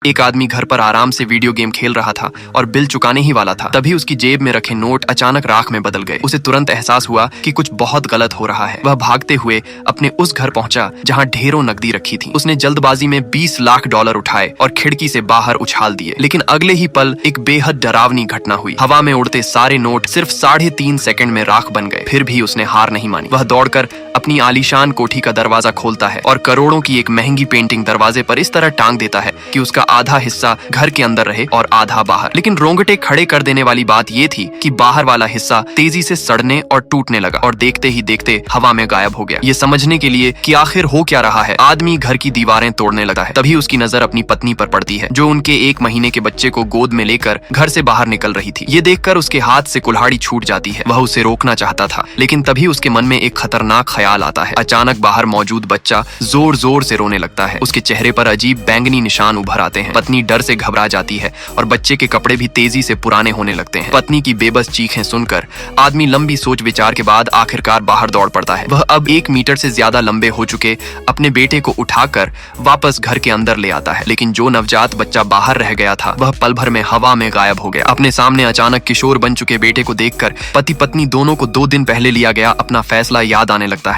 एक आदमी घर पर आराम से वीडियो गेम खेल रहा था और बिल चुकाने ही वाला था। तभी उसकी जेब में रखे नोट अचानक राख में बदल गए। उसे तुरंत एहसास हुआ कि कुछ बहुत गलत हो रहा है। वह भागते हुए अपने उस घर पहुंचा जहां ढेरों नकदी रखी थी। उसने जल्दबाजी में 20 लाख डॉलर उठाए और खिड़की से बाहर उछाल दिए। लेकिन अगले ही पल एक बेहद डरावनी घटना हुई। हवा में उड़ते सारे नोट सिर्फ 3.5 सेकंड में राख बन गए। फिर भी उसने हार नहीं मानी। वह दौड़कर अपनी आलीशान कोठी का दरवाजा खोलता है और करोड़ों की एक महंगी पेंटिंग दरवाजे पर इस तरह टांग देता है कि उसका आधा हिस्सा घर के अंदर रहे और आधा बाहर। लेकिन रोंगटे खड़े कर देने वाली बात यह थी कि बाहर वाला हिस्सा तेजी से सड़ने और टूटने लगा और देखते ही देखते हवा में गायब हो गया। ये समझने के लिए कि आखिर हो क्या रहा है, आदमी घर की दीवारें तोड़ने लगा है। तभी उसकी नजर अपनी पत्नी पर पड़ती है, जो उनके 1 महीने के बच्चे को गोद में लेकर घर से बाहर निकल रही थी। ये देखकर उसके हाथ से कुल्हाड़ी छूट जाती है। वह उसे रोकना चाहता था, लेकिन तभी उसके मन में एक खतरनाक ख्याल आता है। अचानक बाहर मौजूद बच्चा जोर जोर से रोने लगता है। उसके चेहरे पर अजीब बैंगनी निशान उभर आते हैं। पत्नी डर से घबरा जाती है और बच्चे के कपड़े भी तेजी से पुराने होने लगते हैं। पत्नी की बेबस चीखें सुनकर आदमी लंबी सोच विचार के बाद आखिरकार बाहर दौड़ पड़ता है। वह अब 1 मीटर से ज्यादा लंबे हो चुके अपने बेटे को उठाकर वापस घर के अंदर ले आता है। लेकिन जो नवजात बच्चा बाहर रह गया था, वह पल भर में हवा में गायब हो गया। अपने सामने अचानक किशोर बन चुके बेटे को देखकर पति पत्नी दोनों को 2 दिन पहले लिया गया अपना फैसला याद आने लगता है।